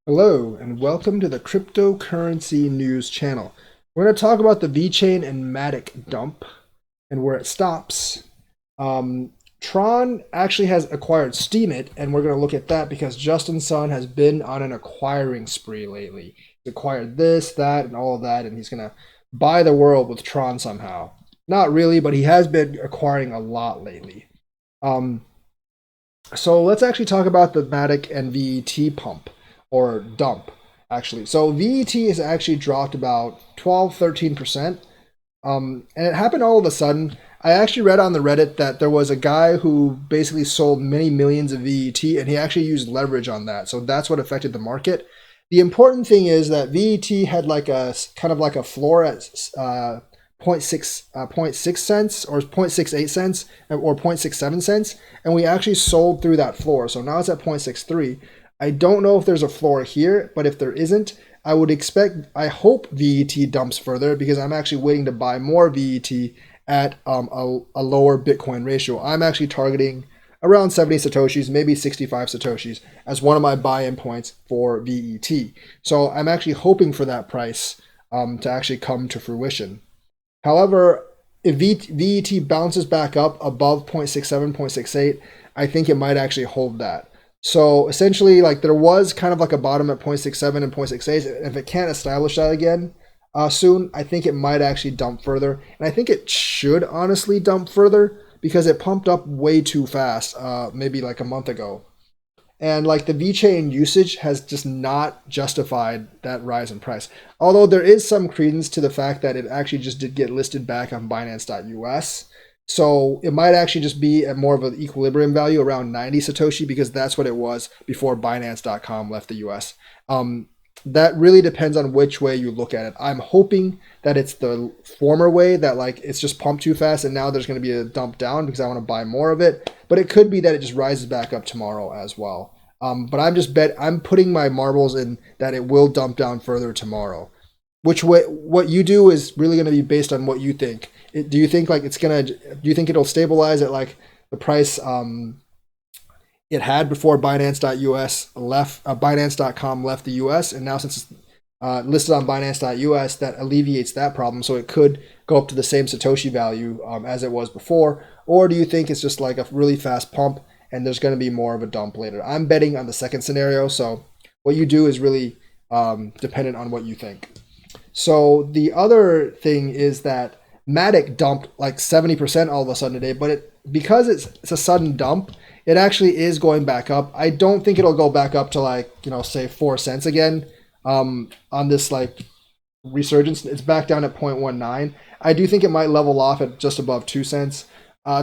Hello, and welcome to the Cryptocurrency News channel. We're going to talk about the Vechain and MATIC dump and where it stops. TRON actually has acquired STEEMIT, and we're going to look at that because Justin Sun has been on an acquiring spree lately. He's acquired this, that, and all of that, and he's going to buy the world with TRON somehow. Not really, but he has been acquiring a lot lately. So let's actually talk about the MATIC and VET pump or dump actually. So VET has actually dropped about 12-13%. And it happened all of a sudden. I actually read on the Reddit that there was a guy who basically sold many millions of VET and he actually used leverage on that. So that's what affected the market. The important thing is that VET had like a kind of like a floor at zero point 0.6 cents or 0.68 cents or 0.67 cents. And we actually sold through that floor. So now it's at 0.63. I don't know if there's a floor here, but if there isn't, I hope VET dumps further because I'm actually waiting to buy more VET at a lower Bitcoin ratio. I'm actually targeting around 70 Satoshis, maybe 65 Satoshis as one of my buy-in points for VET. So I'm actually hoping for that price to actually come to fruition. However, if VET bounces back up above 0.67, 0.68, I think it might actually hold that. So essentially, like there was kind of like a bottom at 0.67 and 0.68. If it can't establish that again soon, I think it might actually dump further. And I think it should honestly dump further because it pumped up way too fast, maybe like a month ago. And like the VeChain usage has just not justified that rise in price. Although there is some credence to the fact that it actually just did get listed back on Binance.us. So it might actually just be at more of an equilibrium value around 90 Satoshi because that's what it was before Binance.com left the US. That really depends on which way you look at it. I'm hoping that it's the former way, that like it's just pumped too fast and now there's going to be a dump down because I want to buy more of it. But it could be that it just rises back up tomorrow as well. But I'm putting my marbles in that it will dump down further tomorrow. Which way, what you do is really going to be based on what you think. Do you think like do you think it'll stabilize at like the price it had before Binance.com left the US, and now since it's listed on Binance.us, that alleviates that problem, so it could go up to the same Satoshi value as it was before? Or do you think it's just like a really fast pump and there's going to be more of a dump later? I'm betting on the second scenario, so what you do is really dependent on what you think. So the other thing is that MATIC dumped like 70% all of a sudden today, but because it's a sudden dump, it actually is going back up. I don't think it'll go back up to like, say 4 cents again on this like resurgence. It's back down at 0.19. I do think it might level off at just above 2 cents.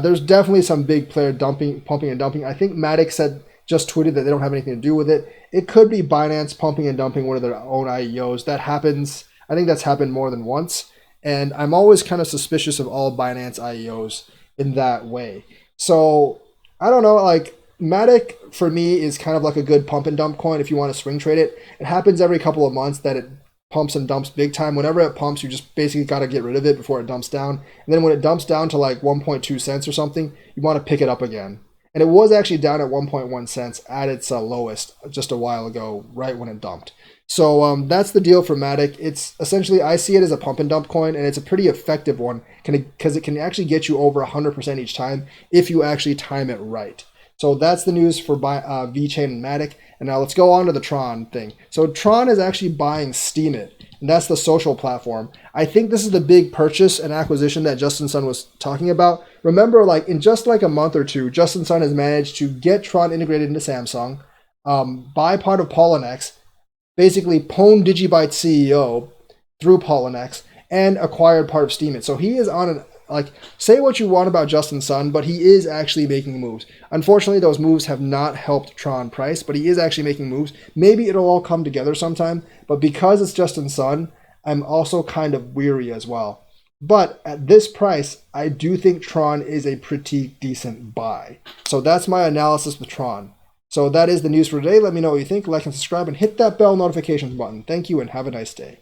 There's definitely some big player pumping and dumping. I think MATIC just tweeted that they don't have anything to do with it. It could be Binance pumping and dumping one of their own IEOs. That happens. I think that's happened more than once. And I'm always kind of suspicious of all Binance IEOs in that way. So I don't know, like MATIC for me is kind of like a good pump and dump coin if you want to swing trade it. It happens every couple of months that it pumps and dumps big time. Whenever it pumps, you just basically got to get rid of it before it dumps down. And then when it dumps down to like 1.2 cents or something, you want to pick it up again. And it was actually down at 1.1 cents at its lowest just a while ago, right when it dumped. So that's the deal for MATIC. It's essentially, I see it as a pump and dump coin, and it's a pretty effective one because it can actually get you over 100% each time if you actually time it right. So that's the news for VeChain and MATIC. And now let's go on to the TRON thing. So TRON is actually buying STEEMIT, and that's the social platform. I think this is the big purchase and acquisition that Justin Sun was talking about. Remember, like in just like a month or two, Justin Sun has managed to get TRON integrated into Samsung, buy part of Poloniex, basically pwned Digibyte's CEO through Poloniex, and acquired part of STEEMIT. So he is on an, like, say what you want about Justin Sun, but he is actually making moves. Unfortunately, those moves have not helped TRON price, but he is actually making moves. Maybe it'll all come together sometime, but because it's Justin Sun, I'm also kind of weary as well. But at this price, I do think TRON is a pretty decent buy. So that's my analysis with TRON. So that is the news for today. Let me know what you think. Like and subscribe and hit that bell notifications button. Thank you and have a nice day.